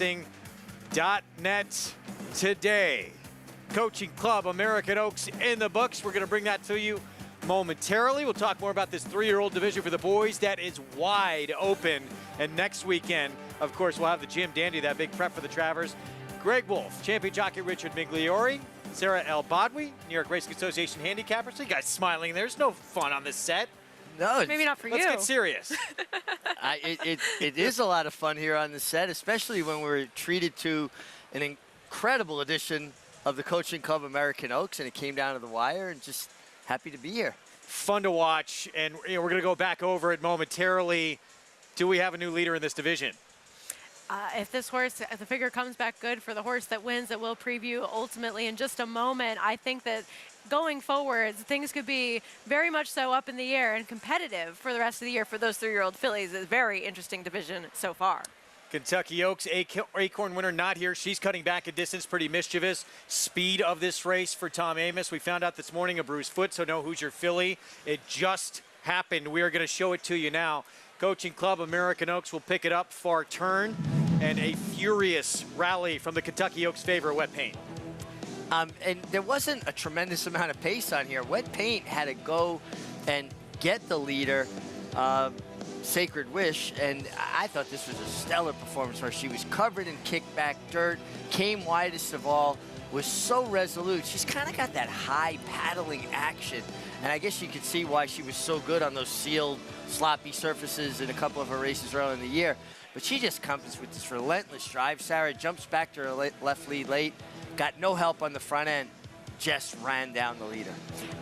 Net today. Coaching Club American Oaks in the books. We're going to bring that to you momentarily. We'll talk more about this 3-year-old division for the boys that is wide open. And next weekend, of course, we'll have the Jim Dandy, that big prep for the Travers. Greg Wolf, champion jockey Richard Migliori, Sarah El Badwi, New York Racing Association handicapper. So you guys smiling. There's no fun on this set. No, maybe not for you. Let's get serious. It is a lot of fun here on the set, especially when we're treated to an incredible edition of the Coaching Club American Oaks, and it came down to the wire, and just happy to be here. Fun to watch, and we're going to go back over it momentarily. Do we have a new leader in this division? If this horse, if the figure comes back good for the horse that wins, that we'll preview ultimately in just a moment. I think that going forward, things could be very much so up in the air and competitive for the rest of the year for those 3-year-old fillies. It's a very interesting division so far. Kentucky Oaks, Acorn winner not here. She's cutting back a distance, pretty mischievous. Speed of this race for Tom Amoss. We found out this morning a bruised foot, so no Hoosier filly. It just happened. We are going to show it to you now. Coaching Club American Oaks will pick it up, far turn, and a furious rally from the Kentucky Oaks favorite, Wet Paint. And there wasn't a tremendous amount of pace on here. Wet Paint had to go and get the leader, Sacred Wish, and I thought this was a stellar performance for her. She was covered in kickback dirt, came widest of all, was so resolute. She's kind of got that high paddling action, and I guess you could see why she was so good on those sealed, sloppy surfaces in a couple of her races early in the year. But she just comes with this relentless drive. Sarah jumps back to her left lead late, got no help on the front end, just ran down the leader.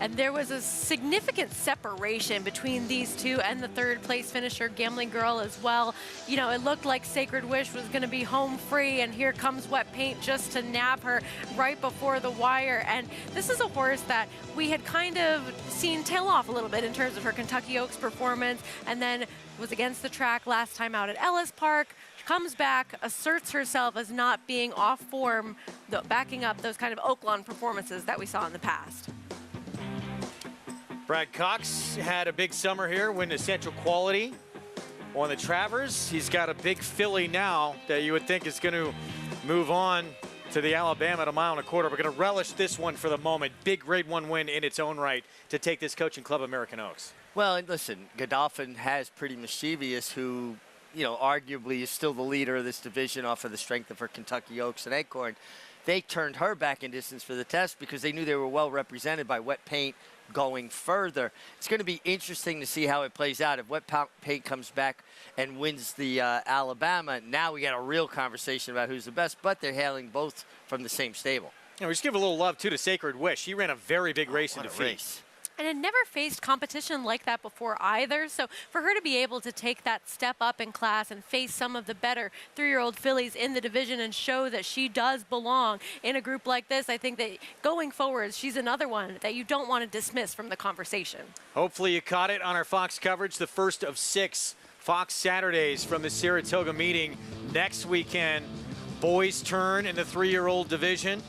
And there was a significant separation between these two and the 3rd place finisher, Gambling Girl, as well. You know, it looked like Sacred Wish was going to be home free, and here comes Wet Paint just to nab her right before the wire. And this is a horse that we had kind of seen tail off a little bit in terms of her Kentucky Oaks performance, and then was against the track last time out at Ellis Park. Comes back, asserts herself as not being off form, backing up those kind of Oaklawn performances that we saw in the past. Brad Cox had a big summer here, win Essential Quality on the Travers. He's got a big filly now that you would think is going to move on to the Alabama at 1.25 miles. We're going to relish this one for the moment. Big Grade 1 win in its own right to take this Coaching Club American Oaks. Well, and listen, Godolphin has Pretty Mischievous, who, you know, arguably is still the leader of this division off of the strength of her Kentucky Oaks and Acorn. They turned her back in distance for the test because they knew they were well represented by Wet Paint going further. It's going to be interesting to see how it plays out. If Wet Paint comes back and wins the Alabama, now we got a real conversation about who's the best, but they're hailing both from the same stable. Yeah, we just give a little love, too, to Sacred Wish. She ran a very big race in defeat. And had never faced competition like that before either. So for her to be able to take that step up in class and face some of the better 3-year-old fillies in the division and show that she does belong in a group like this, I think that going forward, she's another one that you don't want to dismiss from the conversation. Hopefully you caught it on our Fox coverage, the first of 6 Fox Saturdays from the Saratoga meeting. Next weekend, boys' turn in the 3-year-old division.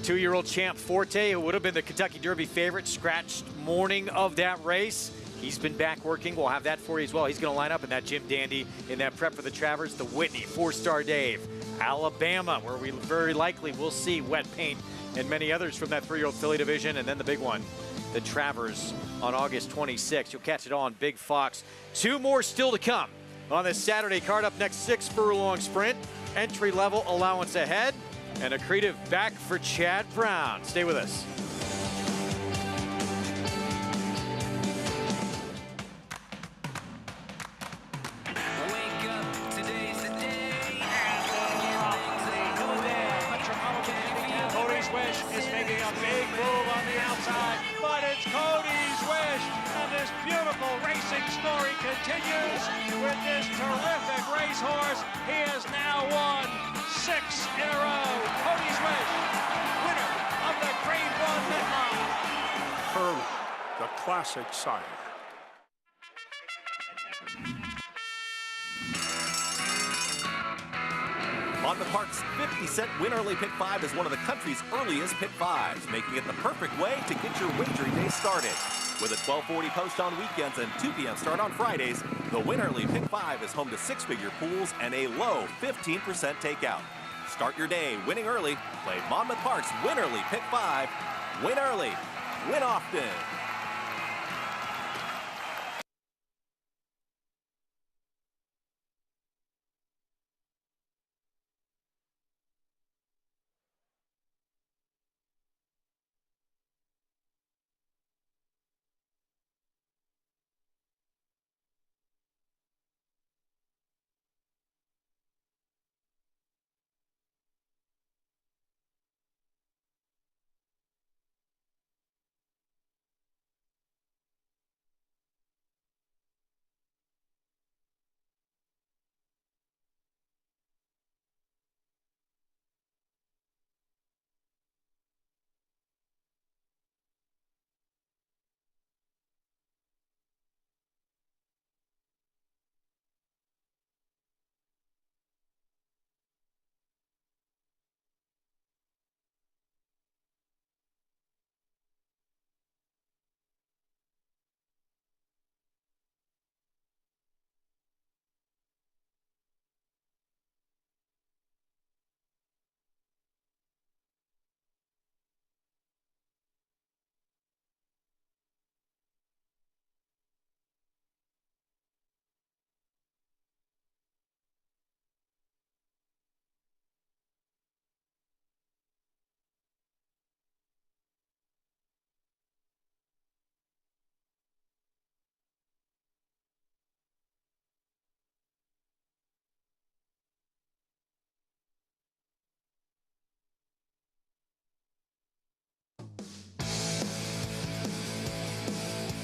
2-year-old champ Forte, who would have been the Kentucky Derby favorite, scratched morning of that race. He's been back working. We'll have that for you as well. He's going to line up in that Jim Dandy in that prep for the Travers. The Whitney, 4-star Dave. Alabama, where we very likely will see Wet Paint and many others from that 3-year-old filly division. And then the big one, the Travers on August 26th. You'll catch it all on Big Fox. 2 more still to come on this Saturday card. Up next, 6-furlong sprint. Entry-level allowance ahead. And a creative back for Chad Brown. Stay with us. Wake up, today's the day. Cody's Wish is making a big move on the outside, but it's Cody's Wish, and this beautiful racing story continues with this terrific racehorse. He has now won 6 in a row. Cody's Wish, winner of the Grade 1 Midline. Her, the classic sire. Monmouth Park's 50-cent Win Early Pick 5 is one of the country's earliest Pick 5s, making it the perfect way to get your wagering day started. With a 12:40 post on weekends and 2 p.m. start on Fridays, the Win Early Pick 5 is home to six-figure pools and a low 15% takeout. Start your day winning early. Play Monmouth Park's Win Early Pick 5. Win early, win often.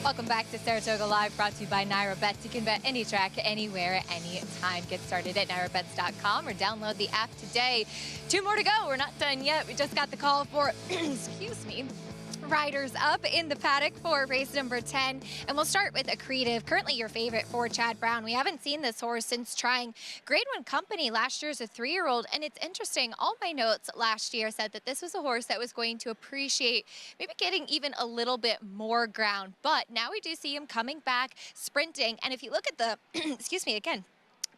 Welcome back to Saratoga Live, brought to you by Naira Bets. You can bet any track, anywhere, anytime. Get started at nairabets.com or download the app today. 2 more to go. We're not done yet. We just got the call for, excuse me, riders up in the paddock for race number 10. And we'll start with a creative, currently your favorite for Chad Brown. We haven't seen this horse since trying Grade 1 Company last year as a 3-year-old. And it's interesting, all my notes last year said that this was a horse that was going to appreciate maybe getting even a little bit more ground. But now we do see him coming back, sprinting. And if you look at the, excuse me, again,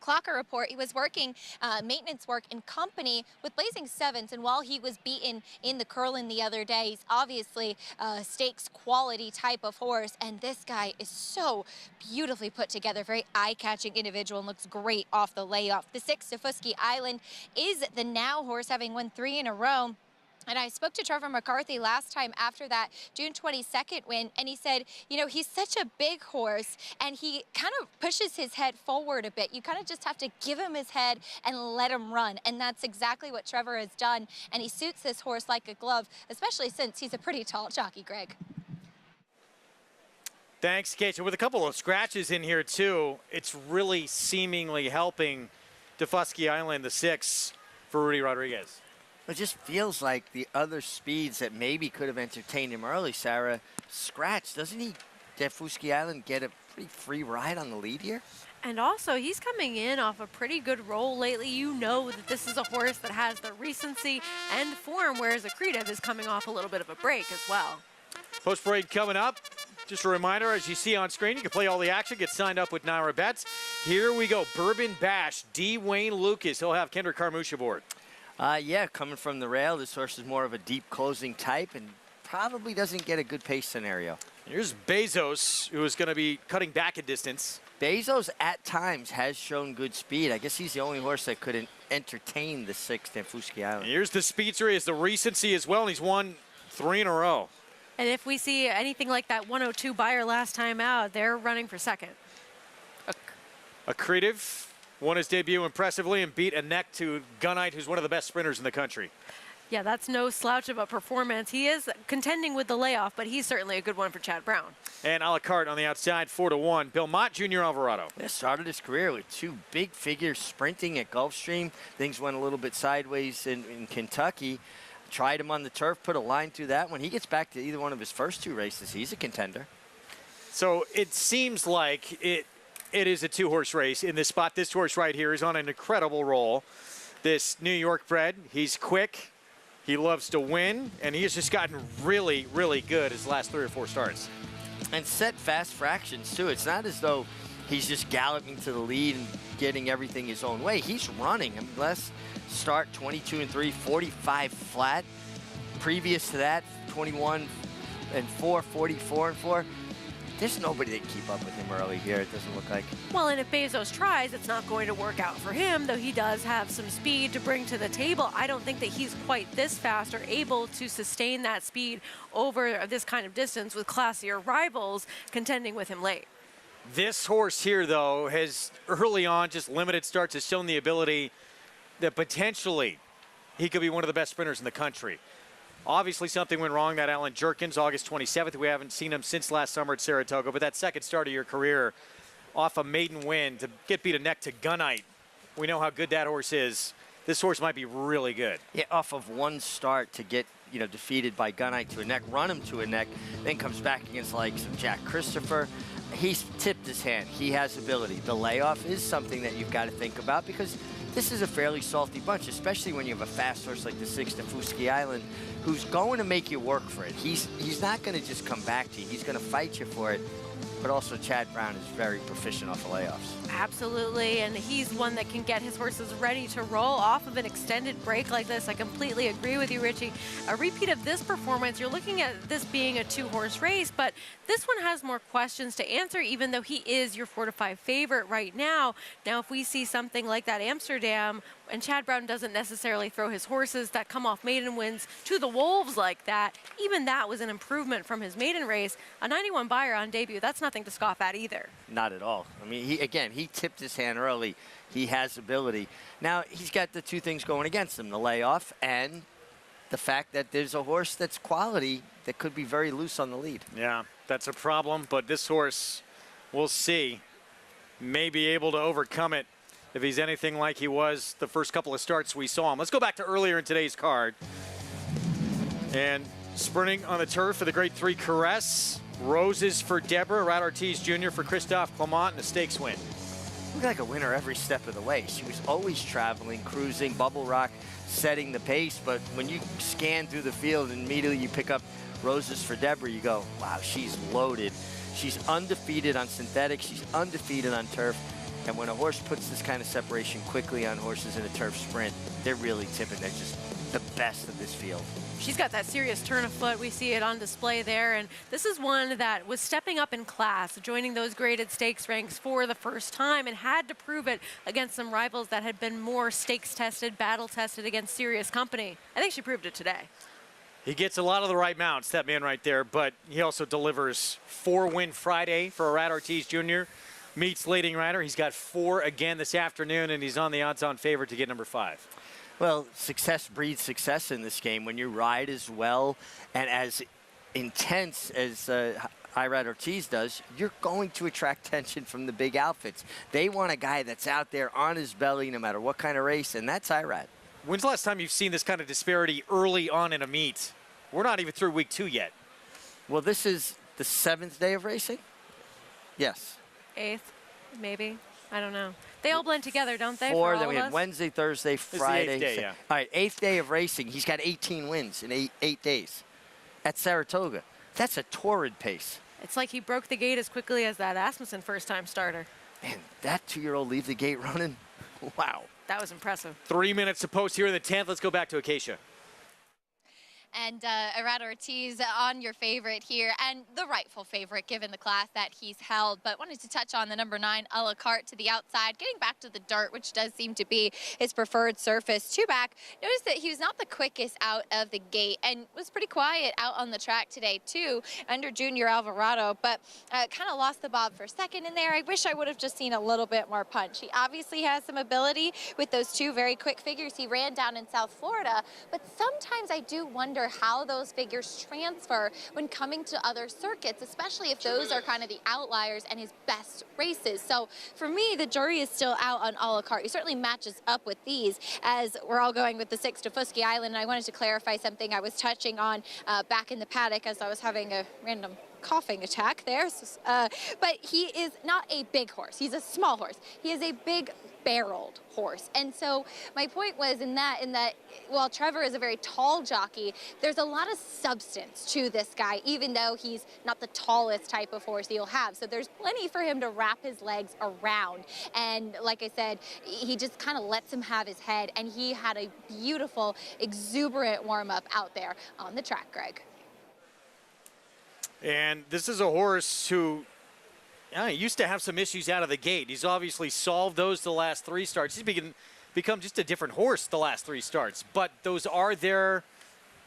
Clocker report, he was working maintenance work in company with Blazing Sevens, and while he was beaten in the Curlin the other day, he's obviously a stakes quality type of horse, and this guy is so beautifully put together, very eye-catching individual, and looks great off the layoff. The 6, Tefusky Island, is the now horse, having won 3 in a row. And I spoke to Trevor McCarthy last time after that June 22nd win, and he said, you know, he's such a big horse, and he kind of pushes his head forward a bit. You kind of just have to give him his head and let him run, and that's exactly what Trevor has done, and he suits this horse like a glove, especially since he's a pretty tall jockey, Greg. Thanks, Keisha. With a couple of scratches in here, too, it's really seemingly helping Tefusky Island, the 6, for Rudy Rodriguez. It just feels like the other speeds that maybe could have entertained him early, Sarah, scratch. Doesn't he, Tefusky Island, get a pretty free ride on the lead here? And also, he's coming in off a pretty good roll lately. You know that this is a horse that has the recency and form, whereas Accretive is coming off a little bit of a break as well. Post-parade coming up. Just a reminder, as you see on screen, you can play all the action, get signed up with Naira Bets. Here we go, Bourbon Bash, D. Wayne Lucas. He'll have Kendrick Carmouche aboard. Yeah, coming from the rail, this horse is more of a deep closing type and probably doesn't get a good pace scenario. Here's Bezos, who is going to be cutting back a distance. Bezos at times has shown good speed. I guess he's the only horse that couldn't entertain the 6th Tefusky Island. And here's the speedster, he has the recency as well, and he's won 3 in a row. And if we see anything like that 102 buyer last time out, they're running for second. Accretive won his debut impressively and beat a neck to Gunite, who's one of the best sprinters in the country. Yeah, that's no slouch of a performance. He is contending with the layoff, but he's certainly a good one for Chad Brown. And a la carte on the outside, 4-1. Bill Mott, Junior Alvarado. Yeah, started his career with 2 big figures sprinting at Gulfstream. Things went a little bit sideways in Kentucky. Tried him on the turf, put a line through that. When he gets back to either one of his first 2 races, he's a contender. So it seems like it is a 2-horse race in this spot. This horse right here is on an incredible roll. This New York bred, he's quick, he loves to win, and he has just gotten really, really good his last 3 or 4 starts. and set fast fractions too. It's not as though he's just galloping to the lead and getting everything his own way. He's running. I mean, last start 22-3, 45 flat. Previous to that, 21-4, 44-4. There's nobody that can keep up with him early here, it doesn't look like. Well, and if Bezos tries, it's not going to work out for him, though he does have some speed to bring to the table. I don't think that he's quite this fast or able to sustain that speed over this kind of distance with classier rivals contending with him late. This horse here, though, has early on, just limited starts, has shown the ability that potentially he could be one of the best sprinters in the country. Obviously, something went wrong, that Alan Jerkins, August 27th. We haven't seen him since last summer at Saratoga, but that second start of your career off a maiden win to get beat a neck to Gunite. We know how good that horse is. This horse might be really good. Yeah, off of one start to get, defeated by Gunite to a neck, run him to a neck, then comes back against like some Jack Christopher. He's tipped his hand. He has ability. The layoff is something that you've got to think about because this is a fairly salty bunch, especially when you have a fast horse like the 6 to Fusky Island, who's going to make you work for it. He's not going to just come back to you. He's going to fight you for it. But also Chad Brown is very proficient off the layoffs. Absolutely, and he's one that can get his horses ready to roll off of an extended break like this. I completely agree with you, Richie. A repeat of this performance, you're looking at this being a 2-horse race, but this one has more questions to answer, even though he is your 4-5 favorite right now. Now, if we see something like that Amsterdam, and Chad Brown doesn't necessarily throw his horses that come off maiden wins to the wolves like that, even that was an improvement from his maiden race. A 91 buyer on debut, that's nothing to scoff at either. Not at all. I mean, he tipped his hand early. He has ability. Now, he's got the two things going against him, the layoff and the fact that there's a horse that's quality that could be very loose on the lead. Yeah, that's a problem, but this horse, we'll see, may be able to overcome it if he's anything like he was the first couple of starts we saw him. Let's go back to earlier in today's card. And sprinting on the turf for the Grade 3 Caress. Roses for Deborah, Rat Ortiz Jr. for Christophe Clement, and a stakes win. Looked like a winner every step of the way. She was always traveling, cruising, Bubble Rock setting the pace, but when you scan through the field and immediately you pick up Roses for Deborah, you go, wow, she's loaded. She's undefeated on synthetic, she's undefeated on turf. And when a horse puts this kind of separation quickly on horses in a turf sprint, they're really tipping. They're just the best of this field. She's got that serious turn of foot. We see it on display there. And this is one that was stepping up in class, joining those graded stakes ranks for the first time and had to prove it against some rivals that had been more stakes tested, battle tested against serious company. I think she proved it today. He gets a lot of the right mounts, that man right there, but he also delivers 4-win Friday for Rat Ortiz Jr. Meets leading rider. He's got 4 again this afternoon, and he's on the odds-on favorite to get number 5. Well, success breeds success in this game. When you ride as well and as intense as Rat Ortiz does, you're going to attract attention from the big outfits. They want a guy that's out there on his belly no matter what kind of race, and that's Rat. When's the last time you've seen this kind of disparity early on in a meet? We're not even through week 2 yet. Well, this is the 7th day of racing? Yes. 8th, maybe. I don't know. They all blend together, don't they? 4, then we had Wednesday, Thursday, Friday. It's the 8th day, yeah. All right, 8th day of racing. He's got 18 wins in 8 days at Saratoga. That's a torrid pace. It's like he broke the gate as quickly as that Asmussen first-time starter. Man, that 2-year-old leave the gate running? Wow. That was impressive. 3 minutes to post here in the 10th. Let's go back to Acacia. And Rat Ortiz on your favorite here, and the rightful favorite given the class that he's held. But wanted to touch on the number 9, a la carte to the outside, getting back to the dirt, which does seem to be his preferred surface. 2 back, notice that he was not the quickest out of the gate and was pretty quiet out on the track today too, under Junior Alvarado, but kind of lost the bob for a second in there. I wish I would have just seen a little bit more punch. He obviously has some ability with those 2 very quick figures he ran down in South Florida, but sometimes I do wonder how those figures transfer when coming to other circuits, especially if those are kind of the outliers and his best races. So for me, the jury is still out on a la carte. He certainly matches up with these, as we're all going with the 6 to Fusky Island. And I wanted to clarify something I was touching on back in the paddock as I was having a random coughing attack there. But he is not a big horse. He's a small horse. He is a big barreled horse. And so my point was in that while Trevor is a very tall jockey, there's a lot of substance to this guy, even though he's not the tallest type of horse you'll have. So there's plenty for him to wrap his legs around. And like I said, he just kind of lets him have his head, and he had a beautiful, exuberant warm-up out there on the track, Greg. And this is a horse who used to have some issues out of the gate. He's obviously solved those the last 3 starts. He's become just a different horse the last 3 starts. But those are there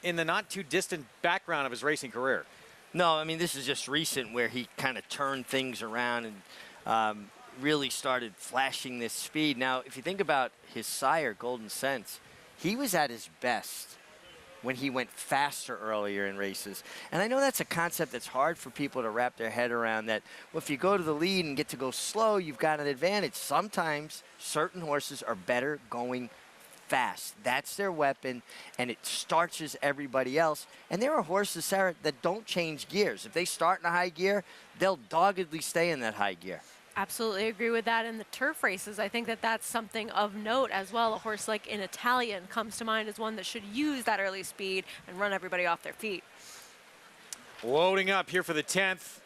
in the not too distant background of his racing career. No, I mean, this is just recent where he kind of turned things around and really started flashing this speed. Now, if you think about his sire, Golden Sense, he was at his best when he went faster earlier in races. And I know that's a concept that's hard for people to wrap their head around, that, well, if you go to the lead and get to go slow, you've got an advantage. Sometimes certain horses are better going fast. That's their weapon, and it starches everybody else. And there are horses, Sarah, that don't change gears. If they start in a high gear, they'll doggedly stay in that high gear. Absolutely agree with that. In the turf races, I think that that's something of note as well. A horse like an Italian comes to mind as one that should use that early speed and run everybody off their feet. Loading up here for the 10th.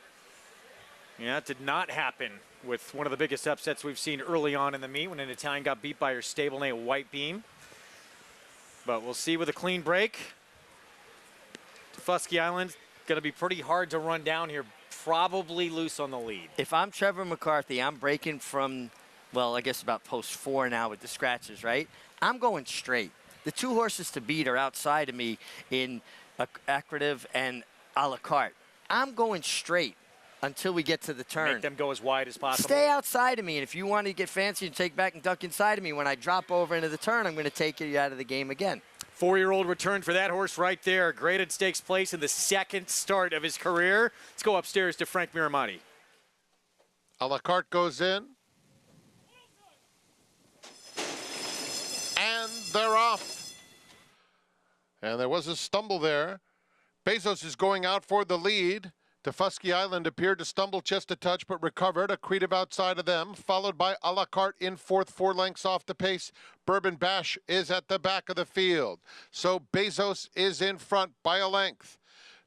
Yeah, it did not happen with one of the biggest upsets we've seen early on in the meet when an Italian got beat by her stablemate White Beam. But we'll see with a clean break. Fusky Island going to be pretty hard to run down here. Probably loose on the lead. If I'm Trevor McCarthy, I'm breaking from, well, I guess about post 4 now with the scratches, right? I'm going straight. The 2 horses to beat are outside of me in Accretive and a la carte. I'm going straight until we get to the turn. Make them go as wide as possible. Stay outside of me, and if you want to get fancy and take back and duck inside of me, when I drop over into the turn, I'm going to take you out of the game again. 4-year-old return for that horse right there. Graded stakes place in the 2nd start of his career. Let's go upstairs to Frank Miramati. A la carte goes in. And they're off. And there was a stumble there. Bezos is going out for the lead. Tefusky Island appeared to stumble just a touch, but recovered. Accretive outside of them, followed by A La Carte in 4th, 4 lengths off the pace. Bourbon Bash is at the back of the field. So Bezos is in front by a length.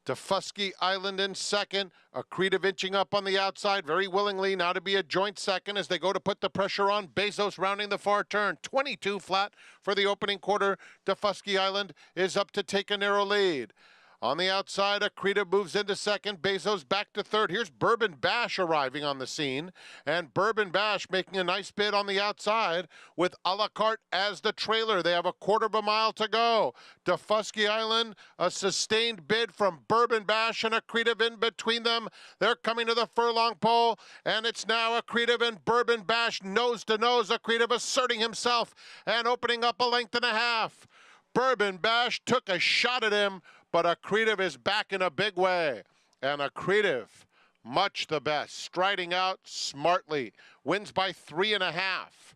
Tefusky Island in 2nd. Accretive inching up on the outside very willingly now to be a joint 2nd as they go to put the pressure on. Bezos rounding the far turn. 22 flat for the opening quarter. Tefusky Island is up to take a narrow lead. On the outside, Accretive moves into 2nd. Bezos back to 3rd. Here's Bourbon Bash arriving on the scene. And Bourbon Bash making a nice bid on the outside with A La Carte as the trailer. They have a 1/4 mile to go. Tefusky Island, a sustained bid from Bourbon Bash and Accretive in between them. They're coming to the furlong pole, and it's now Accretive and Bourbon Bash nose to nose. Accretive asserting himself and opening up a 1.5 lengths. Bourbon Bash took a shot at him, but Accretive is back in a big way. And Accretive, much the best, striding out smartly, wins by 3.5.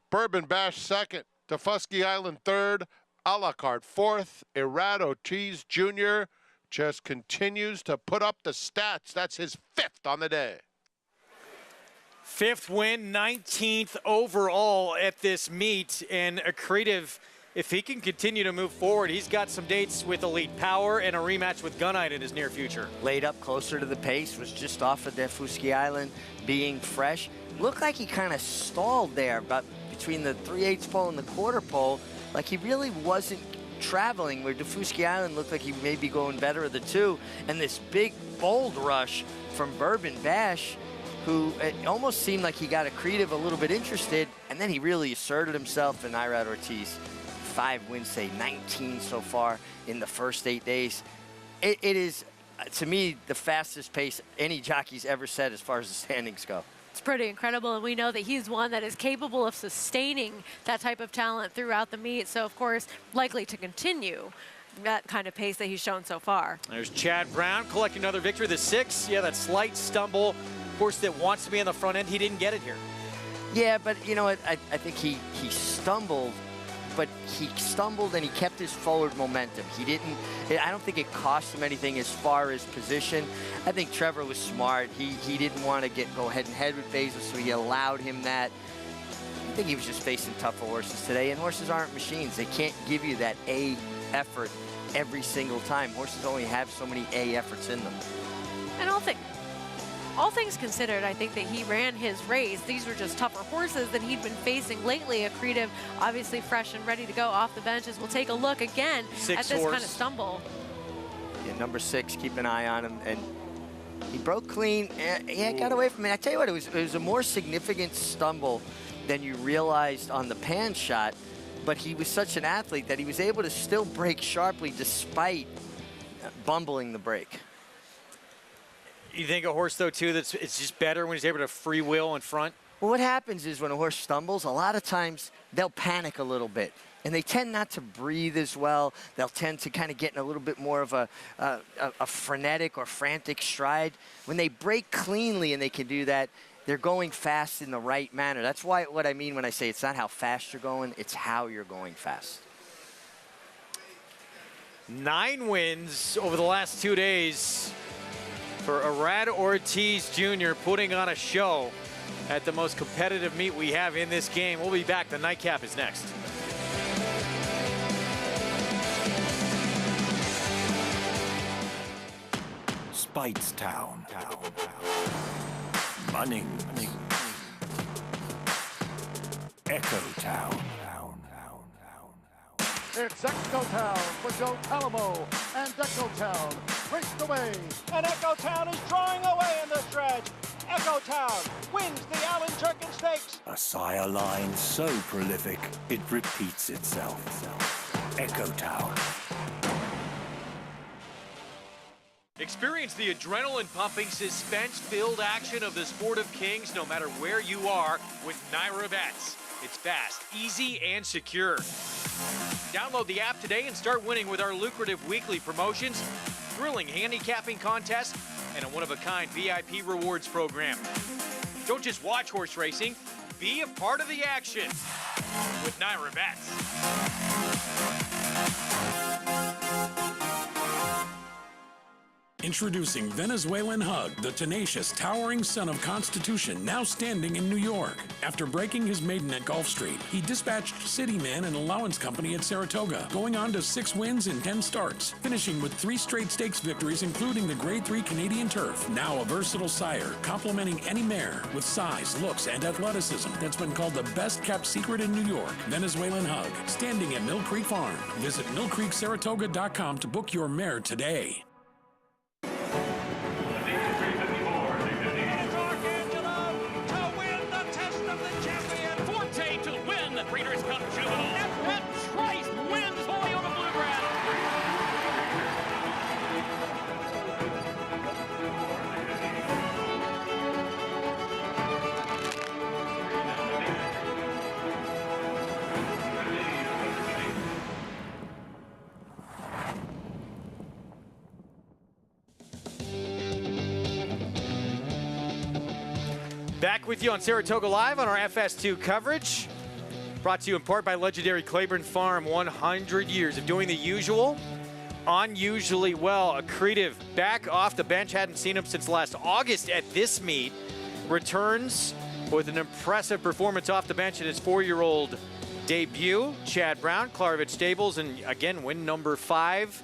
Bourbon Bash 2nd, Tefusky Island 3rd, A La Carte 4th, Irad Ortiz Jr. just continues to put up the stats. That's his 5th on the day. 5th win, 19th overall at this meet, and Accretive, if he can continue to move forward, he's got some dates with Elite Power and a rematch with Gunite in his near future. Laid up closer to the pace, was just off of Tefusky Island, being fresh. Looked like he kind of stalled there, but between the 3/8 pole and the 1/4 pole, like he really wasn't traveling, where Tefusky Island looked like he may be going better of the 2. And this big, bold rush from Bourbon Bash, who it almost seemed like he got Accretive a little bit interested, and then he really asserted himself, and Irad Ortiz. 5 wins, say 19 so far in the first 8 days. It is, to me, the fastest pace any jockey's ever set as far as the standings go. It's pretty incredible, and we know that he's one that is capable of sustaining that type of talent throughout the meet. So, of course, likely to continue that kind of pace that he's shown so far. There's Chad Brown collecting another victory, the 6th. Yeah, that slight stumble. Horse that wants to be on the front end, he didn't get it here. Yeah, but you know what? I think he stumbled, but he stumbled and he kept his forward momentum. He didn't, I don't think it cost him anything as far as position. I think Trevor was smart. He didn't want to go head and head with Bezos, so he allowed him that. think he was just facing tougher horses today, and horses aren't machines. They can't give you that A effort every single time. Horses only have so many A efforts in them. And all things considered, I think that he ran his race. These were just tougher horses than he'd been facing lately. Accretive, obviously fresh and ready to go off the benches. We'll take a look again at this kind of stumble. Yeah, number 6, keep an eye on him. And he broke clean. Yeah, got away from it. I tell you what, it was a more significant stumble than you realized on the pan shot. But he was such an athlete that he was able to still break sharply despite bumbling the break. You think a horse, though, too, it's just better when he's able to free wheel in front? Well, what happens is when a horse stumbles, a lot of times they'll panic a little bit. And they tend not to breathe as well. They'll tend to kind of get in a little bit more of a frenetic or frantic stride. When they break cleanly and they can do that, they're going fast in the right manner. That's what I mean when I say it's not how fast you're going, it's how you're going fast. 9 wins over the last 2 days for Arad Ortiz Jr. putting on a show at the most competitive meet we have in this game. We'll be back. The nightcap is next. Speightstown. Munning. Echo Town. It's Echo Town for Joe Talamo, and Echo Town raced away. And Echo Town is drawing away in the stretch. Echo Town wins the Allen Jerkin Stakes. A sire line so prolific, it repeats itself. Echo Town. Experience the adrenaline-pumping, suspense-filled action of the Sport of Kings no matter where you are with Naira Bets. It's fast, easy, and secure. Download the app today and start winning with our lucrative weekly promotions, thrilling handicapping contests, and a one-of-a-kind VIP rewards program. Don't just watch horse racing, be a part of the action with Naira Bets. Introducing Venezuelan Hug, the tenacious, towering son of Constitution, now standing in New York. After breaking his maiden at Gulf Street, he dispatched Cityman and Allowance Company at Saratoga, going on to 6 wins in 10 starts, finishing with 3 straight stakes victories, including the Grade 3 Canadian Turf. Now a versatile sire, complementing any mare with size, looks, and athleticism that's been called the best-kept secret in New York. Venezuelan Hug, standing at Mill Creek Farm. Visit millcreeksaratoga.com to book your mare today. Forte to win the Breeders' Cup Juvenile. And Trice wins Toyota Bluegrass. Back with you on Saratoga Live on our FS2 coverage. Brought to you in part by legendary Claiborne Farm. 100 years of doing the usual, unusually well. Accretive back off the bench. Hadn't seen him since last August at this meet. Returns with an impressive performance off the bench in his 4-year-old debut. Chad Brown, Clarivate Stables, and again, win number 5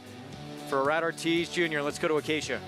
for Arad Ortiz Jr. Let's go to Acacia.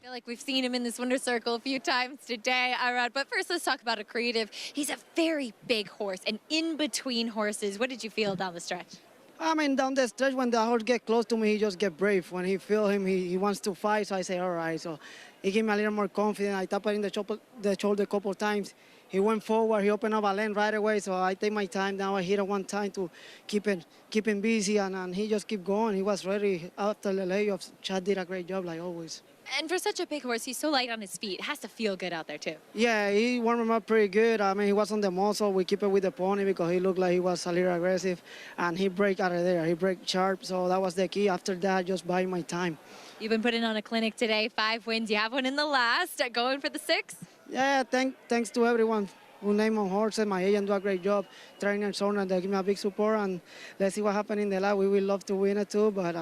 Like we've seen him in this winner's circle a few times today, Arad. But first, let's talk about Accretive. He's a very big horse, and in between horses, what did you feel down the stretch? I mean, down the stretch, when the horse get close to me, he just get brave. When he feel him, he wants to fight, so I say, all right. So he gave me a little more confidence. I tap it in the shoulder a couple times. He went forward, he opened up a lane right away, so I take my time. Now I hit it one time to keep him busy, and he just keep going. He was ready after the layoffs. Chad did a great job, like always. And for such a big horse, he's so light on his feet. It has to feel good out there, too. Yeah, he warmed him up pretty good. I mean, he was on the muscle. We keep it with the pony because he looked like he was a little aggressive, and he break out of there. He break sharp, so that was the key. After that, just buying my time. You've been putting on a clinic today, 5 wins. You have one in the last. Going for the 6th? Yeah, thanks to everyone who named on horses. My agent do a great job. Trainer Sona, they give me a big support, and let's see what happens in the last. We will love to win it too, but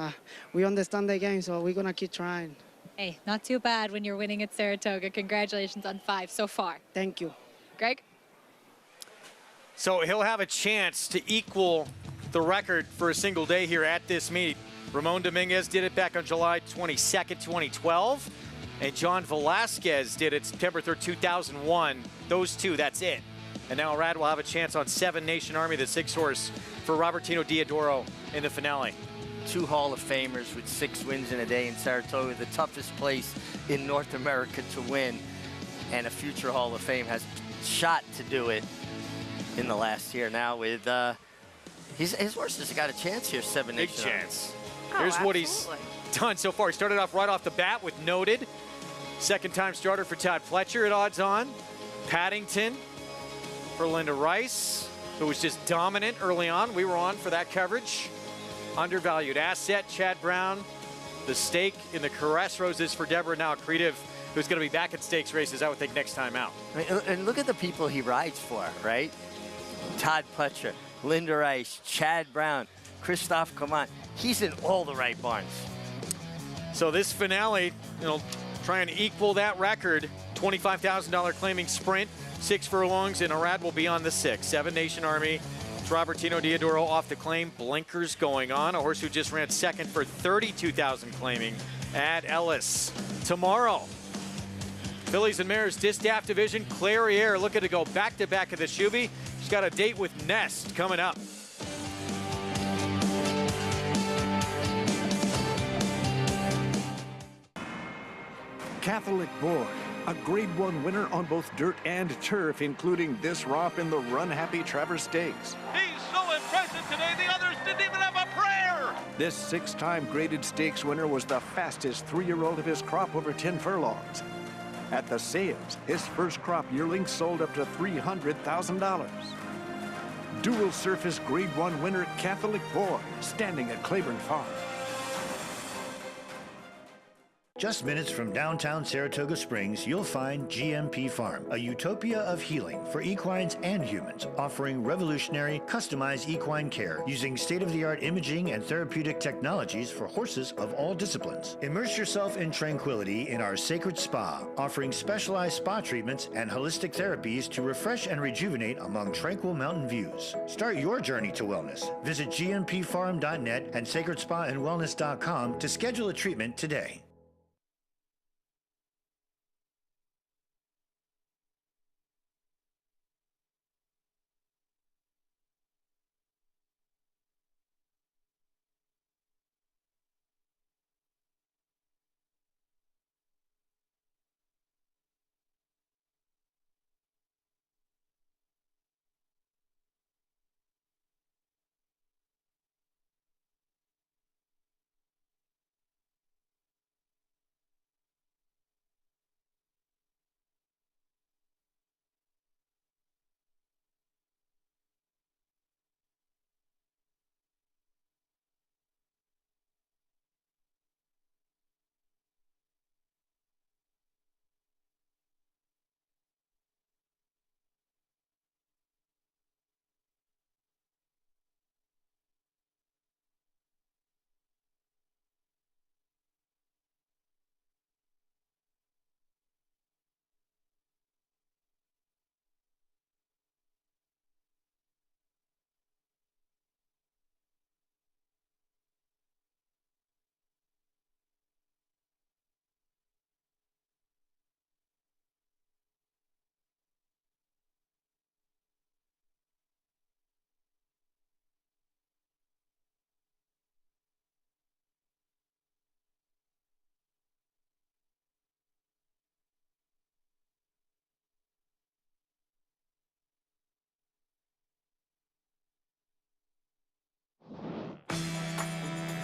we understand the game, so we're gonna keep trying. Hey, not too bad when you're winning at Saratoga. Congratulations on 5 so far. Thank you. Greg? So he'll have a chance to equal the record for a single day here at this meet. Ramon Dominguez did it back on July 22nd, 2012. And John Velasquez did it September 3rd, 2001. Those two, that's it. And now Arad will have a chance on 7 Nation Army, the 6-horse for Robertino Diodoro in the finale. 2 Hall of Famers with 6 wins in a day in Saratoga, the toughest place in North America to win. And a future Hall of Fame has shot to do it in the last year now with his horses have got a chance here, 7 Nation Big chance. Oh, Here's what he's done so far. He started off right off the bat with Noted. Second-time starter for Todd Fletcher at odds on. Paddington for Linda Rice, who was just dominant early on. We were on for that coverage. Undervalued asset, Chad Brown. The stake in the Caress Roses for Deborah now Creative, who's going to be back at stakes races, I would think, next time out. And look at the people he rides for, right? Todd Fletcher, Linda Rice, Chad Brown, Christophe Coman. He's in all the right barns. So this finale, try and equal that record. $25,000 claiming sprint, 6 furlongs, and Arad will be on the 6. 7 Nation Army. It's Robertino Diodoro off the claim. Blinkers going on. A horse who just ran second for $32,000 claiming at Ellis. Tomorrow, Fillies and Mares Distaff Division. Clairiere looking to go back-to-back at the Shuby. She's got a date with Nest coming up. Catholic Boy, a Grade 1 winner on both dirt and turf, including this romp in the Run Happy Travers Stakes. He's so impressive today, the others didn't even have a prayer. This 6-time graded stakes winner was the fastest 3-year-old of his crop over 10 furlongs. At the sales, his first crop yearling sold up to $300,000. Dual Surface Grade 1 winner Catholic Boy, standing at Claiborne Farm. Just minutes from downtown Saratoga Springs, you'll find GMP Farm, a utopia of healing for equines and humans, offering revolutionary, customized equine care using state-of-the-art imaging and therapeutic technologies for horses of all disciplines. Immerse yourself in tranquility in our sacred spa, offering specialized spa treatments and holistic therapies to refresh and rejuvenate among tranquil mountain views. Start your journey to wellness. Visit gmpfarm.net and sacredspaandwellness.com to schedule a treatment today.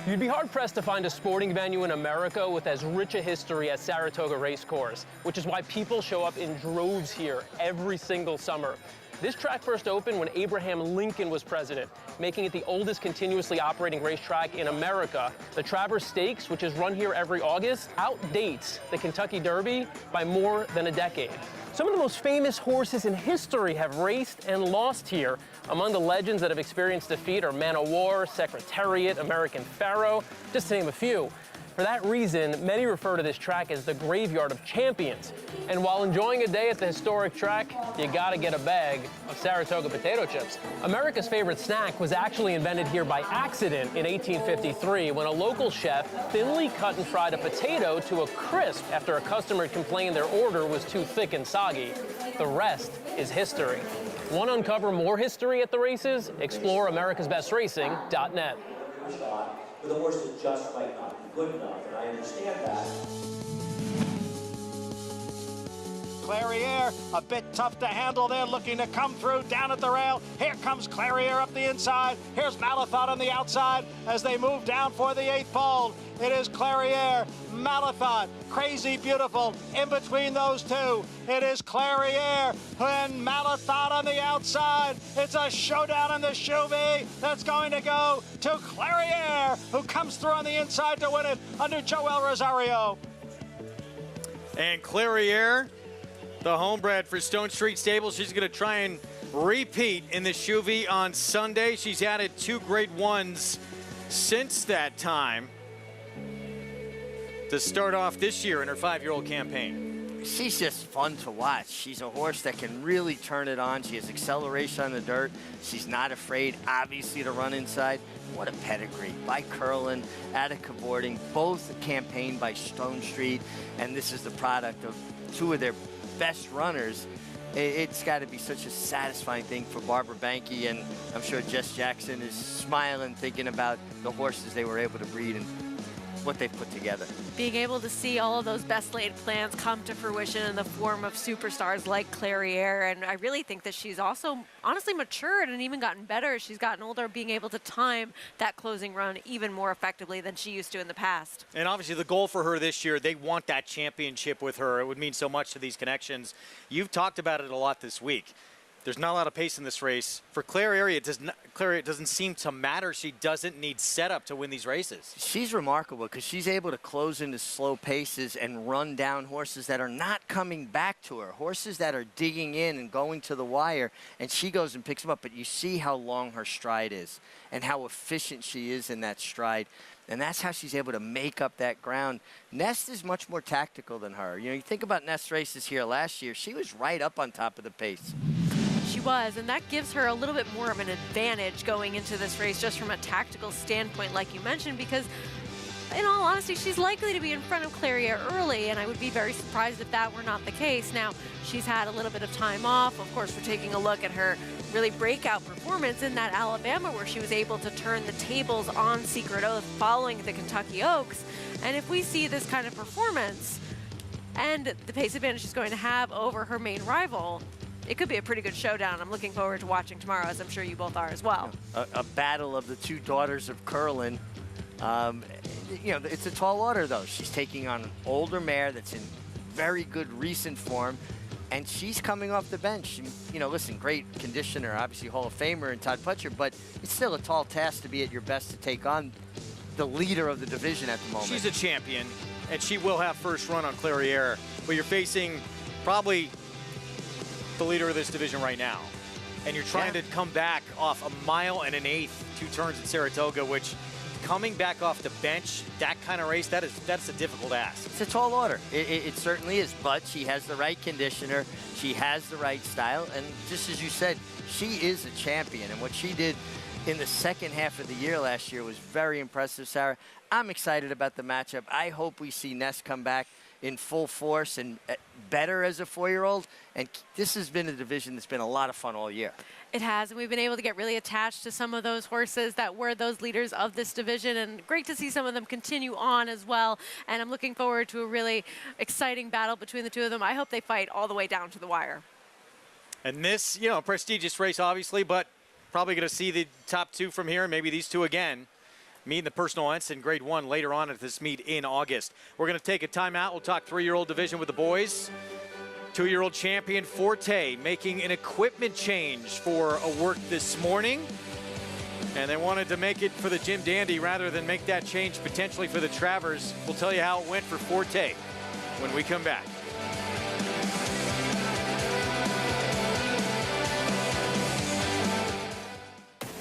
You'd be hard-pressed to find a sporting venue in America with as rich a history as Saratoga Racecourse, which is why people show up in droves here every single summer. This track first opened when Abraham Lincoln was president, making it the oldest continuously operating racetrack in America. The Travers Stakes, which is run here every August, outdates the Kentucky Derby by more than a decade. Some of the most famous horses in history have raced and lost here. Among the legends that have experienced defeat are Man o' War, Secretariat, American Pharaoh, just to name a few. For that reason, many refer to this track as the graveyard of champions. And while enjoying a day at the historic track, you gotta get a bag of Saratoga potato chips. America's favorite snack was actually invented here by accident in 1853 when a local chef thinly cut and fried a potato to a crisp after a customer complained their order was too thick and soggy. The rest is history. Want to uncover more history at the races? Explore americasbestracing.net. With a horse that just might not be good enough, and I understand that. Clairiere, a bit tough to handle there, looking to come through down at the rail. Here comes Clairiere up the inside. Here's Malathot on the outside as they move down for the 8th fold. It is Clairiere, Malathot, Crazy Beautiful in between those two. It is Clairiere and Malathot on the outside. It's a showdown in the Chuvie that's going to go to Clairiere, who comes through on the inside to win it under Joel Rosario. And Clairiere, the homebred for Stone Street Stables, she's going to try and repeat in the Chuvie on Sunday. She's added 2 grade 1s since that time to start off this year in her 5-year-old campaign. She's just fun to watch. She's a horse that can really turn it on. She has acceleration on the dirt. She's not afraid, obviously, to run inside. What a pedigree by Curlin, Attica Boarding, both campaigned by Stone Street, and this is the product of 2 of their best runners. It's got to be such a satisfying thing for Barbara Banke, and I'm sure Jess Jackson is smiling thinking about the horses they were able to breed and what they've put together. Being able to see all of those best laid plans come to fruition in the form of superstars like Clairiere, and I really think that she's also honestly matured and even gotten better as she's gotten older, being able to time that closing run even more effectively than she used to in the past. And obviously the goal for her this year, they want that championship with her. It would mean so much to these connections. You've talked about it a lot this week. There's not a lot of pace in this race. For Clairiere, it doesn't seem to matter. She doesn't need setup to win these races. She's remarkable because she's able to close into slow paces and run down horses that are not coming back to her, horses that are digging in and going to the wire, and she goes and picks them up. But you see how long her stride is and how efficient she is in that stride. And that's how she's able to make up that ground. Nest is much more tactical than her. You know, you think about Nest's races here last year, she was right up on top of the pace. She was, and that gives her a little bit more of an advantage going into this race just from a tactical standpoint, like you mentioned, because in all honesty, she's likely to be in front of Clairiere early, and I would be very surprised if that were not the case. Now, she's had a little bit of time off. Of course, we're taking a look at her really breakout performance in that Alabama where she was able to turn the tables on Secret Oath following the Kentucky Oaks. And if we see this kind of performance and the pace advantage she's going to have over her main rival, it could be a pretty good showdown. I'm looking forward to watching tomorrow, as I'm sure you both are as well. A battle of the 2 daughters of Curlin. You know, it's a tall order, though. She's taking on an older mare that's in very good recent form, and she's coming off the bench. You know, listen, great conditioner, obviously Hall of Famer and Todd Putcher, but it's still a tall task to be at your best to take on the leader of the division at the moment. She's a champion, and she will have first run on Clairiere, but you're facing probably the leader of this division right now, and you're trying to come back off a 1 1/8 2 turns at Saratoga, which coming back off the bench, that kind of race, that's a difficult ask. It's a tall order. It certainly is, but she has the right conditioner, she has the right style, and just as you said, she is a champion, and what she did in the second half of the year last year was very impressive, Sarah. I'm excited about the matchup. I hope we see Nest come back in full force and better as a 4-year-old. And this has been a division that's been a lot of fun all year. It has, and we've been able to get really attached to some of those horses that were those leaders of this division, and great to see some of them continue on as well. And I'm looking forward to a really exciting battle between the 2 of them. I hope they fight all the way down to the wire. And this, you know, prestigious race, obviously, but probably going to see the top 2 from here, and maybe these 2 again. Meet in the personal Ensign Grade 1 later on at this meet in August. We're going to take a timeout. We'll talk 3-year-old division with the boys. 2-year-old champion Forte making an equipment change for a work this morning. And they wanted to make it for the Jim Dandy rather than make that change potentially for the Travers. We'll tell you how it went for Forte when we come back.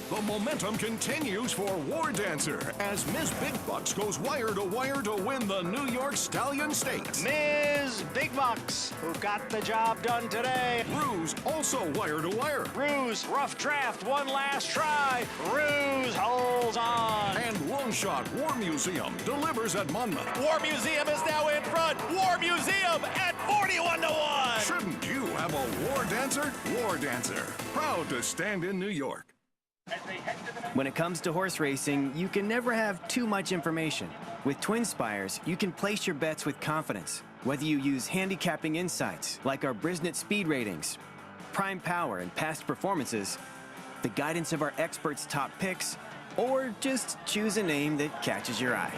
The momentum continues for War Dancer as Ms. Big Bucks goes wire to wire to win the New York Stallion Stakes. Ms. Big Bucks, who got the job done today. Ruse also wire to wire. Ruse, rough draft, one last try. Ruse holds on. And Long Shot War Museum delivers at Monmouth. War Museum is now in front. War Museum at 41 to 1. Shouldn't you have a War Dancer? War Dancer, proud to stand in New York. When it comes to horse racing, you can never have too much information. With Twin Spires, you can place your bets with confidence. Whether you use handicapping insights, like our Brisnet speed ratings, prime power and past performances, the guidance of our experts' top picks, or just choose a name that catches your eye.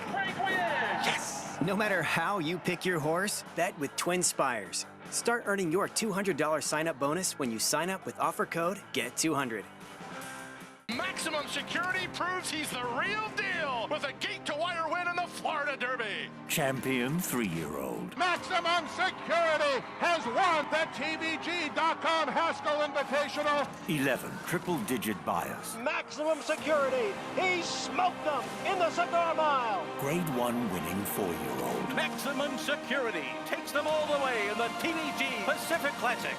Yes! No matter how you pick your horse, bet with Twin Spires. Start earning your $200 sign-up bonus when you sign up with offer code GET200. Maximum Security proves he's the real deal with a gate-to-wire win in the Florida Derby. Champion 3-year-old. Maximum Security has won the TVG.com Haskell Invitational. 11 triple-digit bias. Maximum Security, he smoked them in the Cigar Mile. Grade 1 winning 4-year-old. Maximum Security takes them all the way in the TVG Pacific Classic.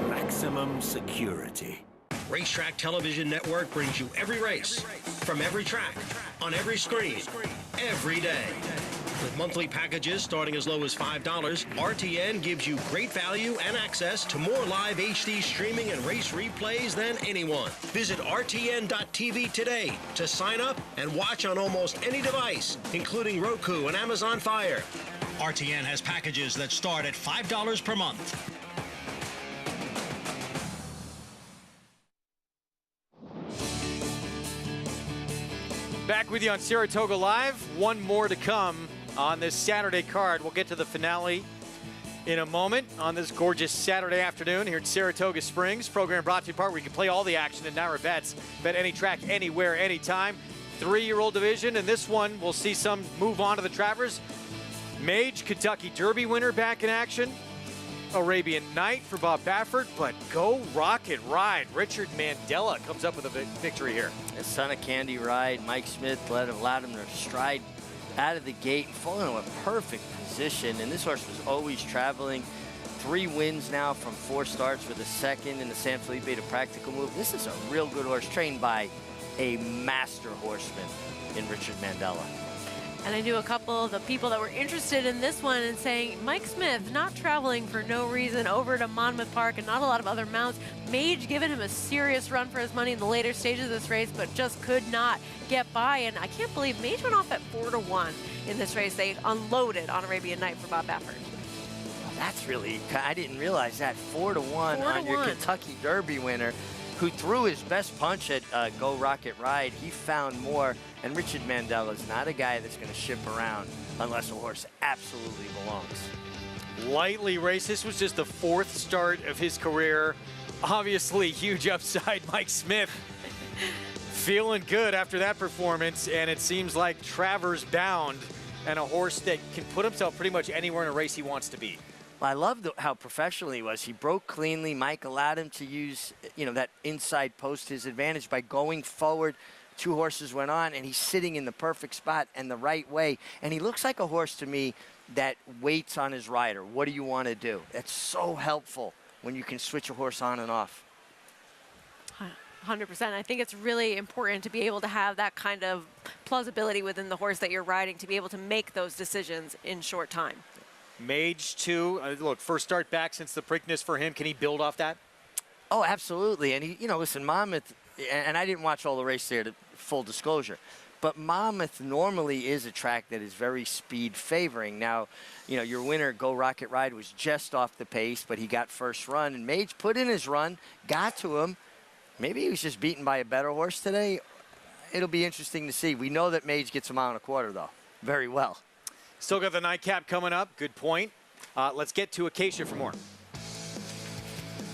Maximum Security. Racetrack Television Network brings you every race, from every track, on every screen, every day. With monthly packages starting as low as $5, RTN gives you great value and access to more live HD streaming and race replays than anyone. Visit RTN.tv today to sign up and watch on almost any device, including Roku and Amazon Fire. RTN has packages that start at $5 per month. Back with you on Saratoga Live. One more to come on this Saturday card. We'll get to the finale in a moment on this gorgeous Saturday afternoon here at Saratoga Springs. Program brought to you in part where you can play all the action in Naira Bets. Bet any track, anywhere, anytime. 3-year-old division, and this one we'll see some move on to the Travers. Mage, Kentucky Derby winner back in action. Arabian Night for Bob Baffert, but Go Rocket Ride. Richard Mandela comes up with a victory here. The Son of Candy Ride, Mike Smith allowed him to stride out of the gate and fall into a perfect position. And this horse was always traveling. 3 wins now from 4 starts with a second in the San Felipe to Practical Move. This is a real good horse trained by a master horseman in Richard Mandela. And I knew a couple of the people that were interested in this one and saying, Mike Smith not traveling for no reason over to Monmouth Park and not a lot of other mounts. Mage giving him a serious run for his money in the later stages of this race, but just could not get by. And I can't believe Mage went off at 4 to 1 in this race. They unloaded on Arabian Night for Bob Baffert. That's really, I didn't realize that. 4 to 1 on your Kentucky Derby winner, who threw his best punch at Go Rocket Ride. He found more, and Richard Mandela is not a guy that's going to ship around unless a horse absolutely belongs. Lightly raced. This was just the 4th start of his career. Obviously, huge upside. Mike Smith feeling good after that performance, and it seems like Travers bound and a horse that can put himself pretty much anywhere in a race he wants to be. Well, I love how professional he was. He broke cleanly. Mike allowed him to use, that inside post to his advantage by going forward. 2 horses went on, and he's sitting in the perfect spot and the right way. And he looks like a horse to me that waits on his rider. What do you want to do? That's so helpful when you can switch a horse on and off. 100%. I think it's really important to be able to have that kind of plausibility within the horse that you're riding to be able to make those decisions in short time. Mage, too. Look, first start back since the Preakness for him. Can he build off that? Oh, absolutely. And, he, listen, Monmouth, and I didn't watch all the race there, to full disclosure, but Monmouth normally is a track that is very speed favoring. Now, your winner, Go Rocket Ride, was just off the pace, but he got first run. And Mage put in his run, got to him. Maybe he was just beaten by a better horse today. It'll be interesting to see. We know that Mage gets a mile and a quarter, though, very well. Still got the nightcap coming up. Good point. Let's get to Acacia for more.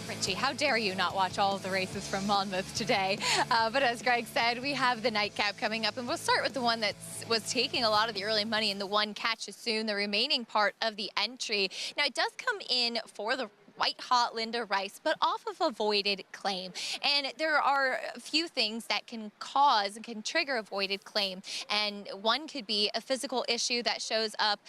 Richie, how dare you not watch all of the races from Monmouth today? But as Greg said, we have the nightcap coming up, and we'll start with the one that was taking a lot of the early money in the one catch as soon, the remaining part of the entry. Now, it does come in for the white hot Linda Rice, but off of avoided claim. And there are a few things that can cause and can trigger avoided claim. And one could be a physical issue that shows up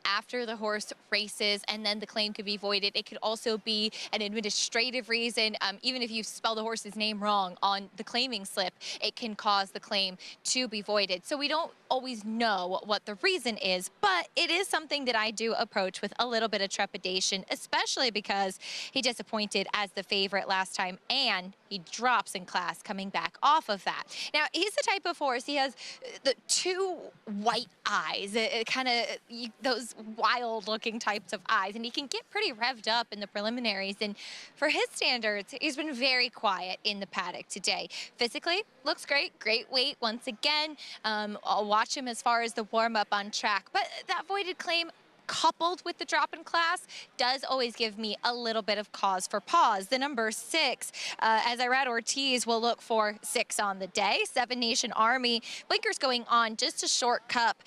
after the horse races, and then the claim could be voided. It could also be an administrative reason. Even if you spell the horse's name wrong on the claiming slip, it can cause the claim to be voided. So we don't always know what the reason is, but it is something that I do approach with a little bit of trepidation, especially because he disappointed as the favorite last time, and he drops in class coming back off of that. Now, he's the type of horse, he has the two white eyes, kind of those wild looking types of eyes, and he can get pretty revved up in the preliminaries. And for his standards, he's been very quiet in the paddock today. Physically, looks great, great weight once again. I'll watch him as far as the warm-up on track, but that voided claim coupled with the drop in class does always give me a little bit of cause for pause. The number 6, as Irad Ortiz will look for 6 on the day. 7 Nation Army, blinkers going on, just a short cup.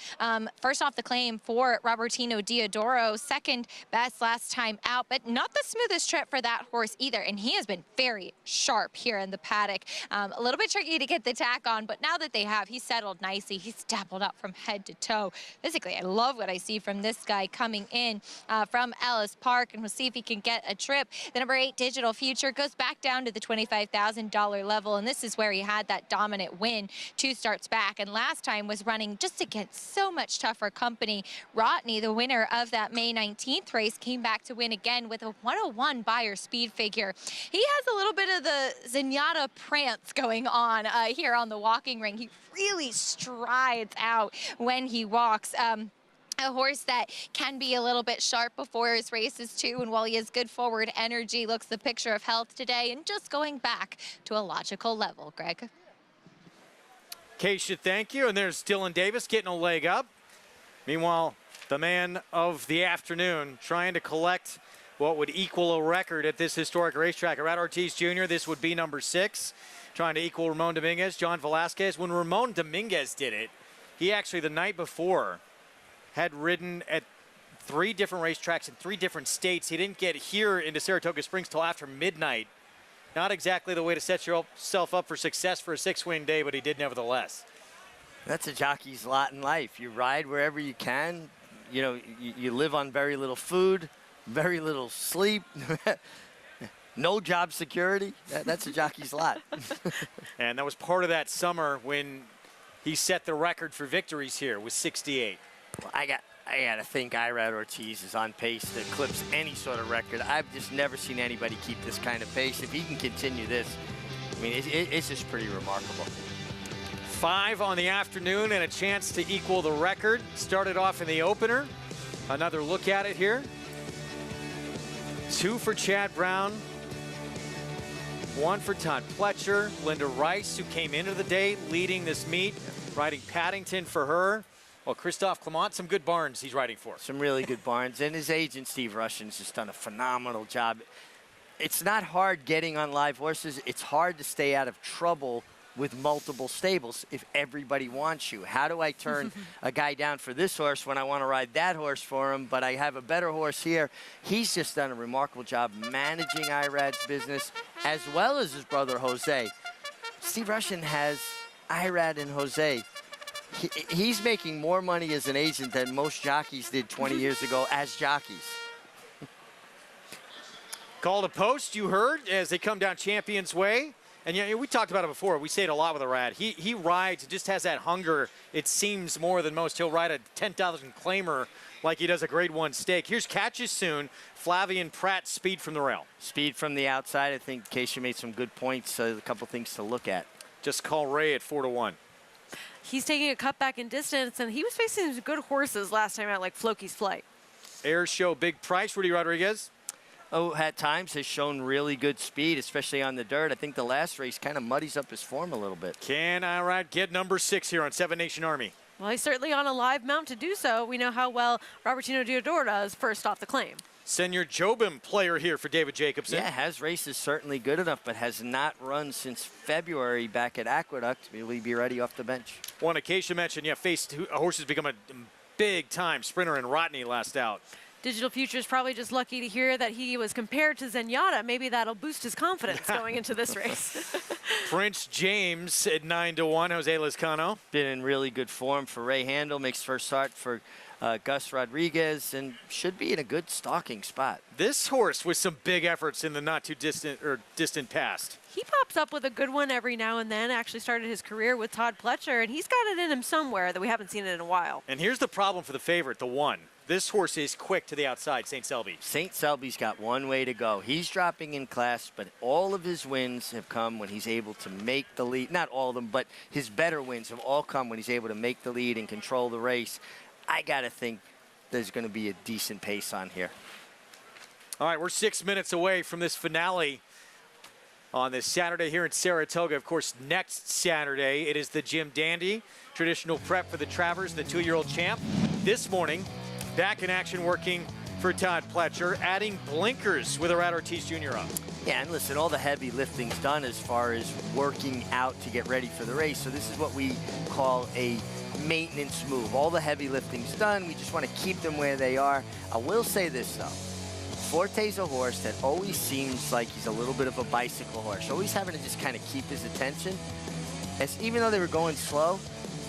First off the claim for Robertino Diodoro, second best last time out, but not the smoothest trip for that horse either, and he has been very sharp here in the paddock. A little bit tricky to get the tack on, but now that they have, he's settled nicely. He's dappled up from head to toe. Physically, I love what I see from this guy coming in from Ellis Park, and we'll see if he can get a trip. The number 8 Digital Future goes back down to the $25,000 level, and this is where he had that dominant win 2 starts back, and last time was running just against so much tougher company. Rodney, the winner of that May 19th race, came back to win again with a 101 Beyer speed figure. He has a little bit of the Zenyatta prance going on here on the walking ring. He really strides out when he walks. A horse that can be a little bit sharp before his races too, and while he has good forward energy, looks the picture of health today, and just going back to a logical level. Greg. Keisha, thank you. And there's Dylan Davis getting a leg up. Meanwhile, the man of the afternoon trying to collect what would equal a record at this historic racetrack. Irad Ortiz Jr., this would be number 6, trying to equal Ramon Dominguez. John Velasquez, when Ramon Dominguez did it, he actually the night before had ridden at 3 different racetracks in 3 different states. He didn't get here into Saratoga Springs till after midnight. Not exactly the way to set yourself up for success for a 6-win day, but he did nevertheless. That's a jockey's lot in life. You ride wherever you can. You know, you live on very little food, very little sleep, no job security. That's a jockey's lot. And that was part of that summer when he set the record for victories here with 68. Well, I got to think Irad Ortiz is on pace to eclipse any sort of record. I've just never seen anybody keep this kind of pace. If he can continue this, I mean, it's just pretty remarkable. 5 on the afternoon and a chance to equal the record. Started off in the opener. Another look at it here. 2 for Chad Brown. 1 for Todd Pletcher. Linda Rice, who came into the day leading this meet, riding Paddington for her. Well, Christophe Clement, some good barns he's riding for. Some really good barns. And his agent, Steve Russian's just done a phenomenal job. It's not hard getting on live horses. It's hard to stay out of trouble with multiple stables if everybody wants you. How do I turn a guy down for this horse when I want to ride that horse for him, but I have a better horse here? He's just done a remarkable job managing Irad's business as well as his brother, Jose. Steve Russian has Irad and Jose. He's making more money as an agent than most jockeys did 20 years ago as jockeys. Call to post, you heard, as they come down Champions Way. And yeah, we talked about it before. We say it a lot with Irad. He rides, just has that hunger, it seems, more than most. He'll ride a 10,000 claimer like he does a grade 1 stake. Here's Catches Soon, Flavian Pratt, speed from the rail. Speed from the outside. I think Keisha made some good points. A couple things to look at. Just call Ray at 4-1. He's taking a cut back in distance, and he was facing some good horses last time out, like Floki's Flight. Air Show Big Price, Rudy Rodriguez. Oh, at times has shown really good speed, especially on the dirt. I think the last race kind of muddies up his form a little bit. Can Irad get number 6 here on 7 Nation Army? Well, he's certainly on a live mount to do so. We know how well Robertino Diodoro does first off the claim. Senior Jobim player here for David Jacobson. Yeah, has races certainly good enough, but has not run since February back at Aqueduct. Will he be ready off the bench? One Acacia mentioned, yeah, faced horses become a big-time sprinter in Rodney last out. Digital Future's probably just lucky to hear that he was compared to Zenyatta. Maybe that'll boost his confidence going into this race. Prince James at 9-1. Jose Lezcano. Been in really good form for Ray Handel. Makes first start for Gus Rodriguez and should be in a good stalking spot. This horse with some big efforts in the not too distant past. He pops up with a good one every now and then. Actually started his career with Todd Pletcher, and he's got it in him somewhere that we haven't seen it in a while. And here's the problem for the favorite, the 1. This horse is quick to the outside, St. Selby. St. Selby's got one way to go. He's dropping in class, but all of his wins have come when he's able to make the lead. Not all of them, but his better wins have all come when he's able to make the lead and control the race. I got to think there's going to be a decent pace on here. All right, we're 6 minutes away from this finale on this Saturday here in Saratoga. Of course, next Saturday, it is the Jim Dandy, traditional prep for the Travers, the 2-year-old champ. This morning, back in action working for Todd Pletcher, adding blinkers with Arad Ortiz Jr. up. Yeah, and listen, all the heavy lifting's done as far as working out to get ready for the race. So this is what we call a maintenance move. All the heavy lifting's done. We just want to keep them where they are. I will say this, though. Forte's a horse that always seems like he's a little bit of a bicycle horse, always having to just kind of keep his attention. As even though they were going slow,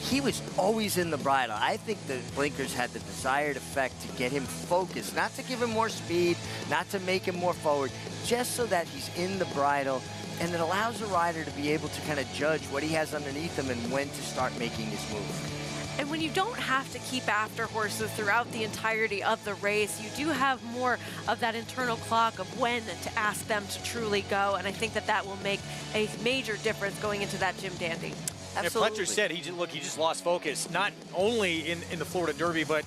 he was always in the bridle. I think the blinkers had the desired effect to get him focused, not to give him more speed, not to make him more forward, just so that he's in the bridle, and it allows the rider to be able to kind of judge what he has underneath him and when to start making his move. And when you don't have to keep after horses throughout the entirety of the race, you do have more of that internal clock of when to ask them to truly go. And I think that that will make a major difference going into that Jim Dandy. Absolutely. Pletcher said, he just lost focus, not only in the Florida Derby, but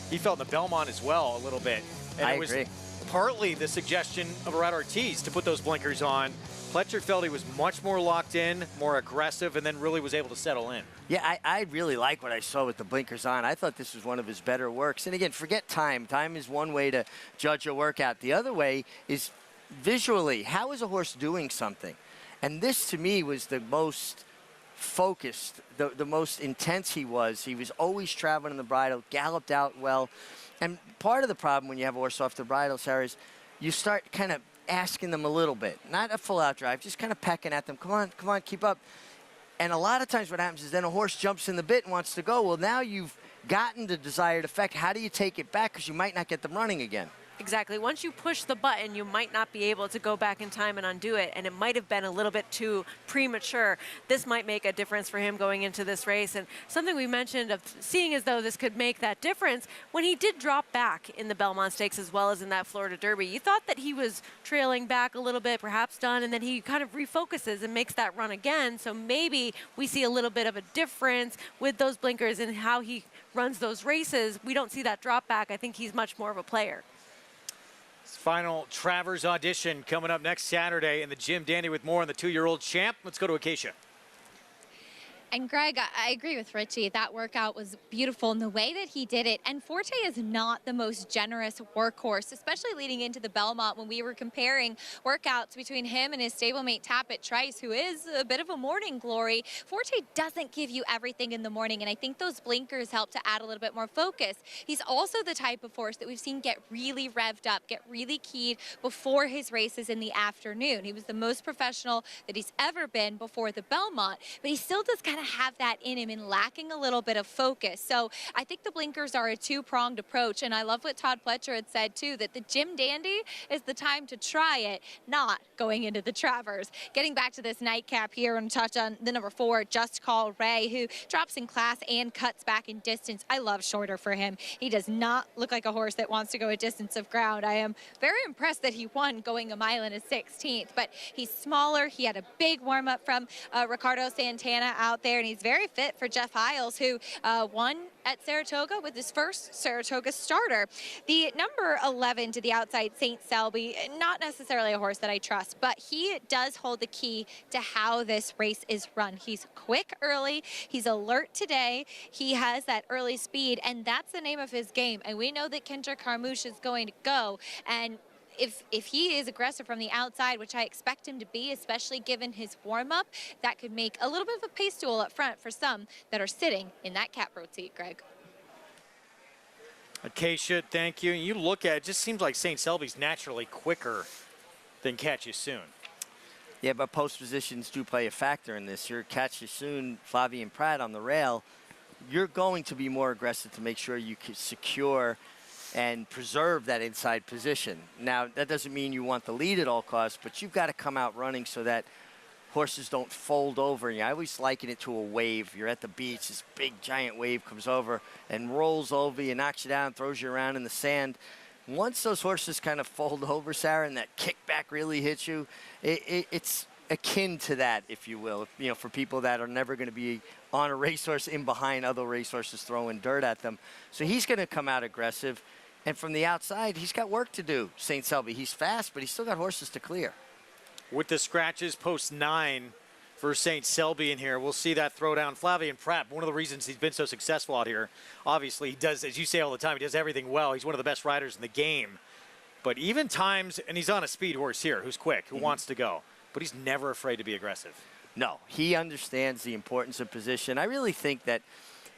he felt in the Belmont as well a little bit. And I it was agree. Partly the suggestion of Arad Ortiz to put those blinkers on. Pletcher felt he was much more locked in, more aggressive, and then really was able to settle in. Yeah, I really like what I saw with the blinkers on. I thought this was one of his better works. And again, forget time. Time is one way to judge a workout. The other way is visually. How is a horse doing something? And this, to me, was the most focused, the most intense he was. He was always traveling in the bridle, galloped out well. And part of the problem when you have a horse off the bridle, Sarah, is you start kind of asking them a little bit. Not a full-out drive, just kind of pecking at them. Come on, keep up. And a lot of times what happens is then a horse jumps in the bit and wants to go. Well, now you've gotten the desired effect. How do you take it back? Because you might not get them running again. Exactly. Once you push the button, you might not be able to go back in time and undo it, and it might have been a little bit too premature. This might make a difference for him going into this race, and something we mentioned of seeing as though this could make that difference, when he did drop back in the Belmont Stakes as well as in that Florida Derby, you thought that he was trailing back a little bit, perhaps done, and then he kind of refocuses and makes that run again, so maybe we see a little bit of a difference with those blinkers and how he runs those races. We don't see that drop back. I think he's much more of a player. Final Travers audition coming up next Saturday, and the Jim Dandy with more on the 2-year-old champ. Let's go to Acacia. And Greg, I agree with Richie. That workout was beautiful in the way that he did it. And Forte is not the most generous workhorse, especially leading into the Belmont when we were comparing workouts between him and his stablemate Tappet Trice, who is a bit of a morning glory. Forte doesn't give you everything in the morning, and I think those blinkers help to add a little bit more focus. He's also the type of horse that we've seen get really revved up, get really keyed before his races in the afternoon. He was the most professional that he's ever been before the Belmont, but he still does kind of have that in him and lacking a little bit of focus. So I think the blinkers are a two-pronged approach, and I love what Todd Pletcher had said too, that the Jim Dandy is the time to try it, not going into the Travers. Getting back to this nightcap here and touch on the number 4, Just Call Ray, who drops in class and cuts back in distance. I love shorter for him. He does not look like a horse that wants to go a distance of ground. I am very impressed that he won going a mile and a 16th, but he's smaller. He had a big warm-up from Ricardo Santana out there, and he's very fit for Jeff Hiles, who won at Saratoga with his first Saratoga starter. The number 11 to the outside, St. Selby, not necessarily a horse that I trust, but he does hold the key to how this race is run. He's quick early, he's alert today, he has that early speed, and that's the name of his game. And we know that Kendrick Harmouche is going to go, and if he is aggressive from the outside, which I expect him to be, especially given his warm-up, that could make a little bit of a pace duel up front for some that are sitting in that caproad seat, Greg. Acacia, thank you. You look at it, just seems like St. Selby's naturally quicker than Catch You Soon. Yeah, but post positions do play a factor in this. Your Catch You Soon, Flavien Prat on the rail, you're going to be more aggressive to make sure you can secure and preserve that inside position. Now, that doesn't mean you want the lead at all costs, but you've got to come out running so that horses don't fold over. I always liken it to a wave. You're at the beach, this big giant wave comes over and rolls over you, knocks you down, throws you around in the sand. Once those horses kind of fold over, Sarah, and that kickback really hits you, it's akin to that, if you will, for people that are never going to be on a racehorse in behind other racehorses throwing dirt at them. So he's going to come out aggressive. And from the outside, he's got work to do, St. Selby. He's fast, but he's still got horses to clear. With the scratches, post 9 for St. Selby in here. We'll see that throwdown. Flavien Prat, one of the reasons he's been so successful out here, obviously he does, as you say all the time, he does everything well. He's one of the best riders in the game. But even times, and he's on a speed horse here, who's quick, who wants to go. But he's never afraid to be aggressive. No, he understands the importance of position. I really think that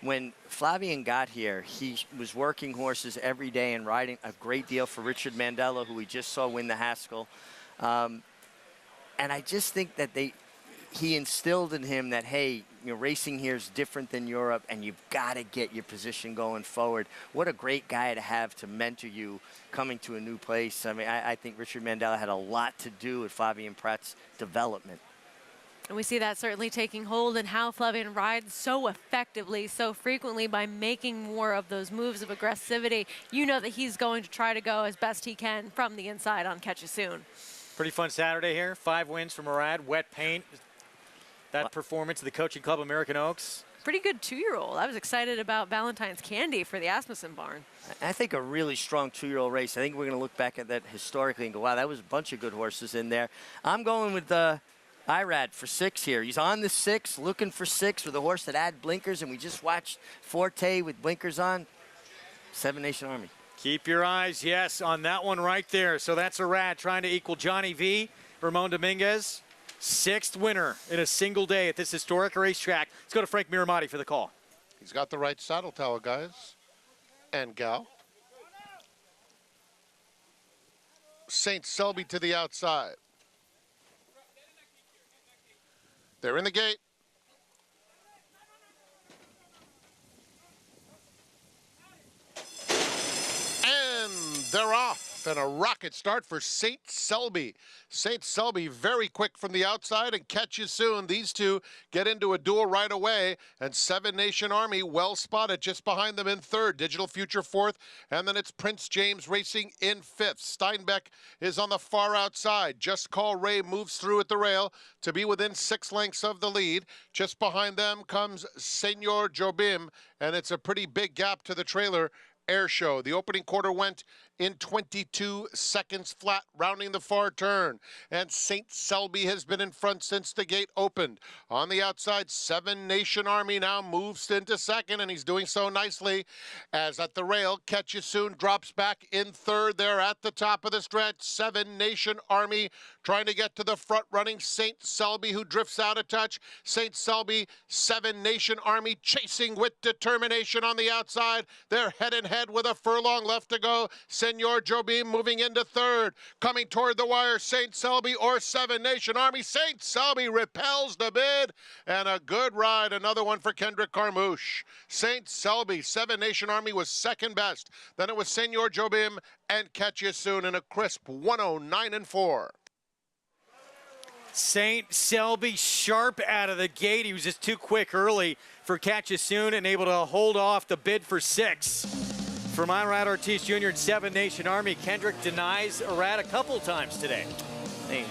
when Flavien got here, he was working horses every day and riding a great deal for Richard Mandella, who we just saw win the Haskell. And I just think that he instilled in him that, hey, racing here is different than Europe, and you've got to get your position going forward. What a great guy to have to mentor you coming to a new place. I mean, I think Richard Mandella had a lot to do with Flavien Prat's development. And we see that certainly taking hold in how Flavien rides so effectively, so frequently by making more of those moves of aggressivity. You know that he's going to try to go as best he can from the inside on Catch You Soon. Pretty fun Saturday here. 5 wins for Murad. Wet paint. That performance of the Coaching Club American Oaks. Pretty good 2-year-old. I was excited about Valentine's Candy for the Asmussen barn. I think a really strong 2-year-old race. I think we're going to look back at that historically and go, wow, that was a bunch of good horses in there. I'm going with Irad for 6 here. He's on the 6, looking for 6 with a horse that had blinkers, and we just watched Forte with blinkers on. 7 Nation Army. Keep your eyes, yes, on that one right there. So that's Irad trying to equal Johnny V. Ramon Dominguez, 6th winner in a single day at this historic racetrack. Let's go to Frank Miramati for the call. He's got the right saddle tower, guys and gal. St. Selby to the outside. They're in the gate. And they're off. And a rocket start for St. Selby. St. Selby very quick from the outside and Catch You Soon. These two get into a duel right away. And 7 Nation Army well spotted just behind them in 3rd. Digital Future 4th. And then it's Prince James racing in 5th. Steinbeck is on the far outside. Just Call Ray moves through at the rail to be within 6 lengths of the lead. Just behind them comes Senor Jobim. And it's a pretty big gap to the trailer Air Show. The opening quarter went in 22 seconds flat, rounding the far turn. And St. Selby has been in front since the gate opened. On the outside, 7 Nation Army now moves into 2nd, and he's doing so nicely as at the rail, Catch You Soon drops back in 3rd. They're at the top of the stretch. 7 Nation Army trying to get to the front, running St. Selby, who drifts out a touch. St. Selby, 7 Nation Army chasing with determination on the outside. They're head and head with a furlong left to go. Senor Jobim moving into 3rd. Coming toward the wire, St. Selby or 7 Nation Army. St. Selby repels the bid. And a good ride, another one for Kendrick Carmouche. St. Selby, 7 Nation Army was 2nd best. Then it was Senor Jobim and Catch You Soon in a crisp 109-4. St. Selby sharp out of the gate. He was just too quick early for Catch You Soon and able to hold off the bid for 6. For Irad Ortiz Jr. and 7 Nation Army, Kendrick denies Irad a couple times today. Hey,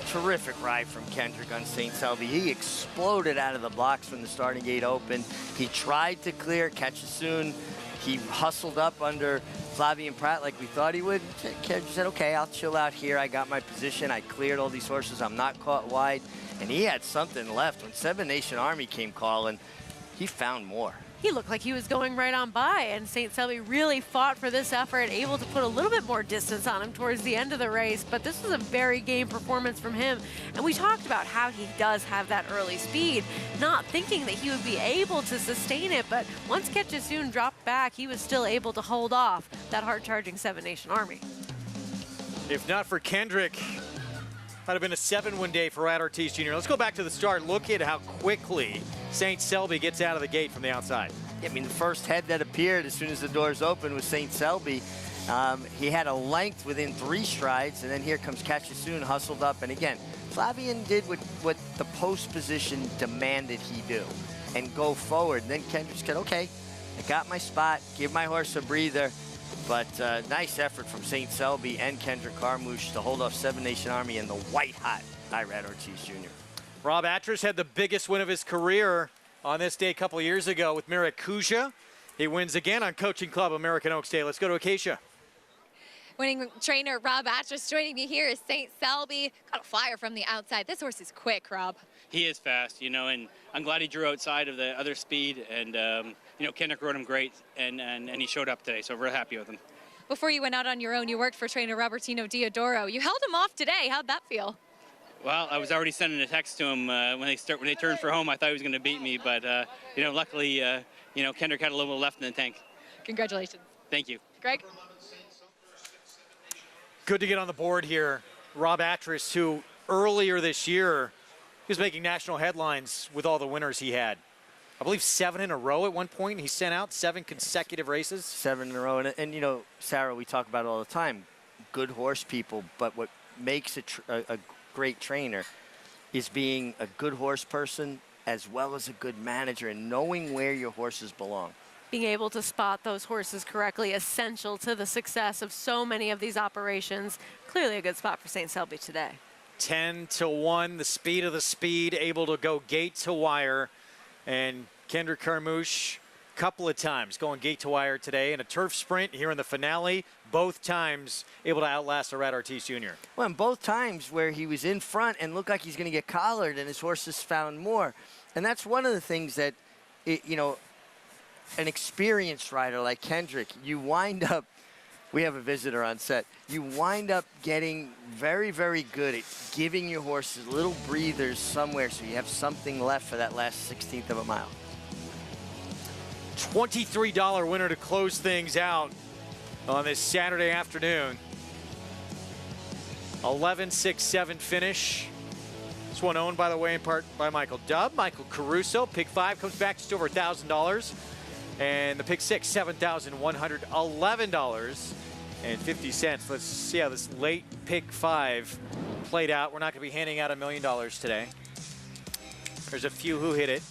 terrific ride from Kendrick on St. Selby. He exploded out of the blocks when the starting gate opened. He tried to clear Catch You Soon. He hustled up under Flavien Prat like we thought he would. Kendrick said, okay, I'll chill out here. I got my position. I cleared all these horses. I'm not caught wide. And he had something left. When 7 Nation Army came calling, he found more. He looked like he was going right on by, and St. Selby really fought for this effort, able to put a little bit more distance on him towards the end of the race, but this was a very game performance from him. And we talked about how he does have that early speed, not thinking that he would be able to sustain it, but once Ketchisoon dropped back, he was still able to hold off that hard-charging Seven Nation Army. If not for Kendrick, might have been a 7-win day for Rat Ortiz Jr. Let's go back to the start. Look at how quickly St. Selby gets out of the gate from the outside. I mean, the first head that appeared as soon as the doors opened was St. Selby. He had a length within 3 strides, and then here comes Ketchisoon, hustled up. And again, Flavian did what the post position demanded he do and go forward. And then Kendrick said, okay, I got my spot, give my horse a breather. But nice effort from St. Selby and Kendrick Carmouche to hold off Seven Nation Army and the white-hot Rat Ortiz Jr. Rob Atras had the biggest win of his career on this day a couple years ago with Miracuja. He wins again on Coaching Club American Oaks Day. Let's go to Acacia. Winning trainer Rob Atras joining me here is St. Selby. Got a flyer from the outside. This horse is quick, Rob. He is fast, you know, and I'm glad he drew outside of the other speed. And, you know, Kendrick rode him great, and he showed up today, so we're happy with him. Before you went out on your own, you worked for trainer Robertino Diodoro. You held him off today. How'd that feel? Well, I was already sending a text to him when they turned for home. I thought he was going to beat me, but you know, luckily, you know, Kendrick had a little bit left in the tank. Congratulations. Thank you. Greg? Good to get on the board here. Rob Atras, who earlier this year he was making national headlines with all the winners he had. I believe 7 in a row at one point. He sent out 7 consecutive races. 7 in a row. And you know, Sarah, we talk about it all the time. Good horse people, but what makes a great trainer is being a good horse person as well as a good manager and knowing where your horses belong. Being able to spot those horses correctly, essential to the success of so many of these operations. Clearly a good spot for St. Selby today. 10-1, the speed of the speed, able to go gate to wire. And Kendrick Carmouche, a couple of times going gate to wire today in a turf sprint here in the finale. Both times able to outlast a Rat Ortiz Jr. Well, and both times where he was in front and looked like he's going to get collared and his horses found more. And that's one of the things that, you know, an experienced rider like Kendrick, you wind up, we have a visitor on set, you wind up getting very, very good at giving your horses little breathers somewhere so you have something left for that last 16th of a mile. $23 winner to close things out on this Saturday afternoon. 11-6-7 finish. This one owned, by the way, in part by Michael Dubb. Michael Caruso, pick 5 comes back just over $1,000. And the pick 6, $7,111.50. Let's see how this late pick 5 played out. We're not going to be handing out $1 million today. There's a few who hit it.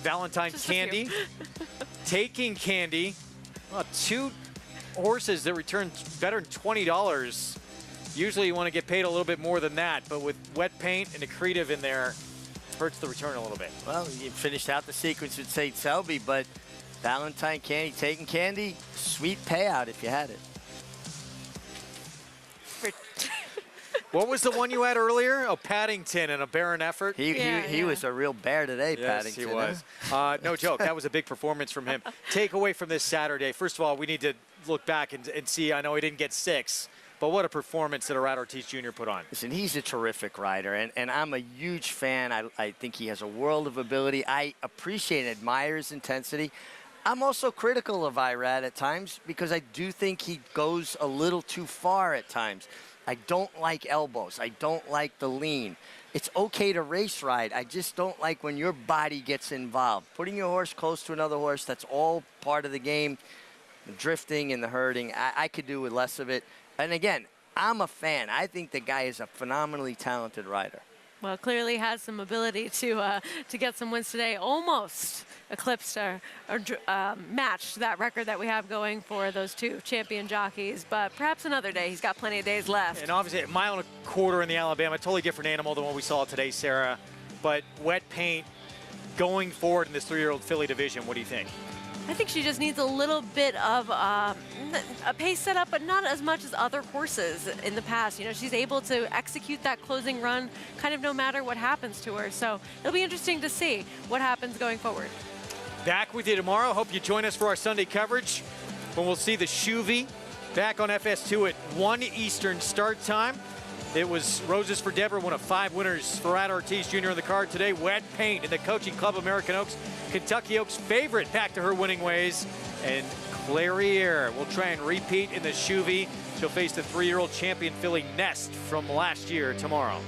Valentine Just Candy, Taking Candy. Well, 2 horses that returned better than $20. Usually you want to get paid a little bit more than that, but with Wet Paint and Accretive in there, hurts the return a little bit. Well, you finished out the sequence with St. Selby, but Valentine Candy, Taking Candy, sweet payout if you had it. What was the one you had earlier? Oh, Paddington and a barren effort. He was a real bear today, yes, Paddington. He was. No joke. That was a big performance from him. Take away from this Saturday. First of all, we need to look back and see. I know he didn't get 6, but what a performance that Rat Ortiz Jr. put on. Listen, he's a terrific rider, and I'm a huge fan. I think he has a world of ability. I appreciate and admire his intensity. I'm also critical of Irat at times because I do think he goes a little too far at times. I don't like elbows. I don't like the lean. It's okay to race ride. I just don't like when your body gets involved. Putting your horse close to another horse, that's all part of the game. The drifting and the herding, I could do with less of it. And again, I'm a fan. I think the guy is a phenomenally talented rider. Well, clearly has some ability to get some wins today. Almost eclipsed or matched that record that we have going for those 2 champion jockeys. But perhaps another day. He's got plenty of days left. And obviously, a 1.25 miles in the Alabama, totally different animal than what we saw today, Sarah. But Wet Paint going forward in this 3-year-old filly division, what do you think? I think she just needs a little bit of a pace setup, but not as much as other horses in the past. You know, she's able to execute that closing run kind of no matter what happens to her. So it'll be interesting to see what happens going forward. Back with you tomorrow. Hope you join us for our Sunday coverage when we'll see the Shuvi back on FS2 at 1 Eastern start time. It was Roses for Deborah, one of 5 winners. Farad Ortiz Jr. on the card today. Wet Paint in the Coaching Club American Oaks. Kentucky Oaks favorite back to her winning ways. And Clairiere will try and repeat in the Shuvi. She'll face the 3-year-old champion filly Nest from last year tomorrow.